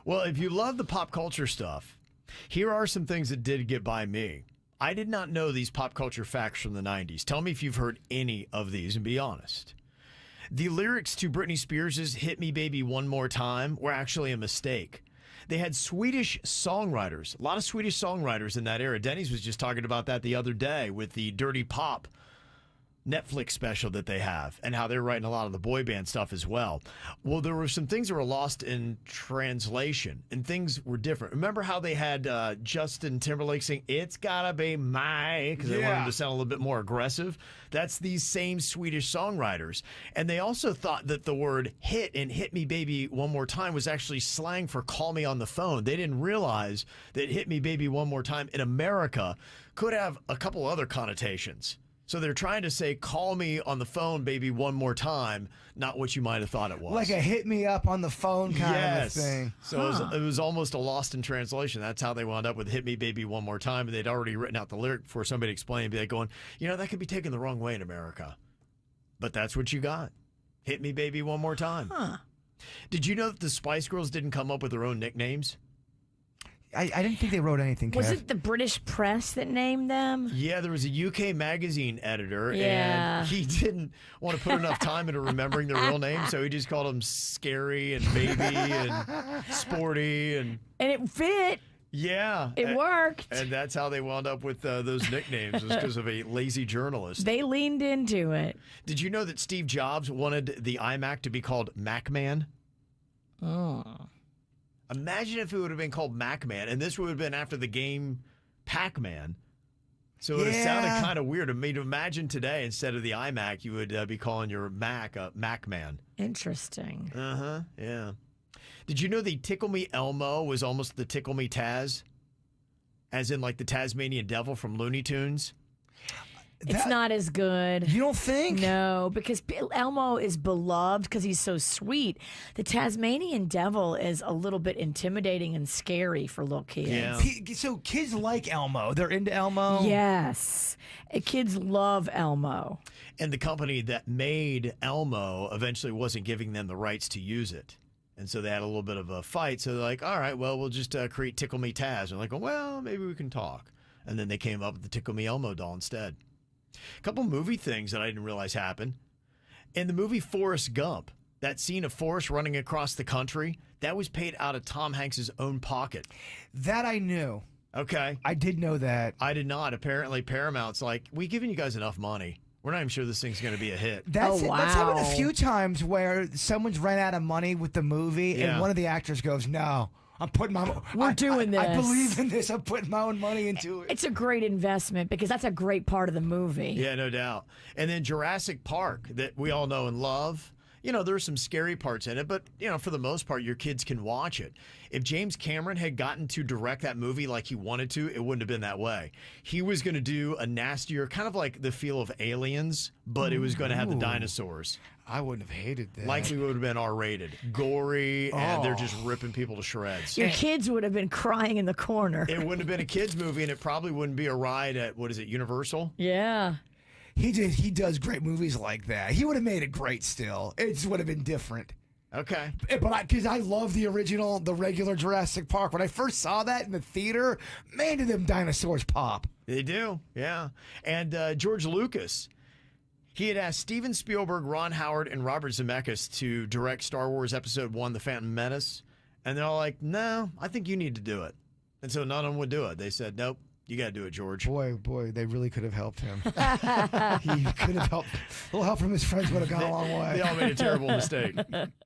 Well, if you love the pop culture stuff, here are some things that did get by me. I did not know these pop culture facts from the 90s. Tell me if you've heard any of these and be honest. The lyrics to Britney Spears' Hit Me Baby One More Time were actually a mistake. They had Swedish songwriters, a lot of Swedish songwriters in that era. Denny's was just talking about that the other day with the Dirty Pop Netflix special that they have and how they're writing a lot of the boy band stuff as well. Well, there were some things that were lost in translation and things were different. Remember how they had Justin Timberlake sing "It's Gotta Be My" because they wanted him to sound a little bit more aggressive? That's these same Swedish songwriters. And they also thought that the word hit and "Hit Me Baby One More Time" was actually slang for "call me on the phone." They didn't realize that "Hit Me Baby One More Time" in America could have a couple other connotations. So they're trying to say, call me on the phone, baby, one more time, not what you might have thought it was. Like a hit me up on the phone kind of thing. So it was almost a lost in translation. That's how they wound up with "Hit Me Baby One More Time." And they'd already written out the lyric before somebody explained it. Going, that could be taken the wrong way in America. But that's what you got. "Hit Me Baby One More Time." Huh. Did you know that the Spice Girls didn't come up with their own nicknames? I didn't think they wrote anything, Kev. Was it the British press that named them? Yeah, there was a UK magazine editor, Yeah. and he didn't want to put enough time into remembering their real names, so he just called them Scary and Baby and Sporty. And it fit. Yeah. It worked. And that's how they wound up with those nicknames, was because of a lazy journalist. They leaned into it. Did you know that Steve Jobs wanted the iMac to be called MacMan? Oh. Imagine if it would have been called MacMan, and this would have been after the game Pac-Man. So it would have sounded kind of weird. I mean, to imagine today, instead of the iMac, you would be calling your Mac MacMan. Interesting. Uh-huh, yeah. Did you know the Tickle Me Elmo was almost the Tickle Me Taz? As in like the Tasmanian Devil from Looney Tunes? It's not as good. You don't think? No, because Elmo is beloved because he's so sweet. The Tasmanian Devil is a little bit intimidating and scary for little kids. Yeah. So kids like Elmo. They're into Elmo? Yes. Kids love Elmo. And the company that made Elmo eventually wasn't giving them the rights to use it. And so they had a little bit of a fight. So they're like, all right, well, we'll just create Tickle Me Taz. And like, well, maybe we can talk. And then they came up with the Tickle Me Elmo doll instead. A couple movie things that I didn't realize happened. In the movie Forrest Gump, that scene of Forrest running across the country, that was paid out of Tom Hanks' own pocket. That I knew. Okay. I did know that. I did not. Apparently, Paramount's like, we've given you guys enough money. We're not even sure this thing's going to be a hit. That's happened a wow. few times where someone's run out of money with the movie, and one of the actors goes, "No, I'm putting my We're doing this. I believe in this. I'm putting my own money into it." It's a great investment because that's a great part of the movie. Yeah, no doubt. And then Jurassic Park, that we all know and love. There's some scary parts in it, but, for the most part, your kids can watch it. If James Cameron had gotten to direct that movie like he wanted to, it wouldn't have been that way. He was going to do a nastier, kind of like the feel of Aliens, but it was going to have the dinosaurs. I wouldn't have hated that. Likely would have been R-rated. Gory, and they're just ripping people to shreds. Your kids would have been crying in the corner. It wouldn't have been a kid's movie, and it probably wouldn't be a ride at, Universal? Yeah. He does great movies like that. He would have made it great still. It just would have been different. Okay. But because I love the regular Jurassic Park. When I first saw that in the theater, man, did them dinosaurs pop. They do, yeah. And George Lucas, he had asked Steven Spielberg, Ron Howard, and Robert Zemeckis to direct Star Wars Episode 1, The Phantom Menace. And they're all like, no, I think you need to do it. And so none of them would do it. They said, nope, you got to do it, George. Boy, they really could have helped him. He could have helped. A little help from his friends would have gone a long way. They all made a terrible mistake.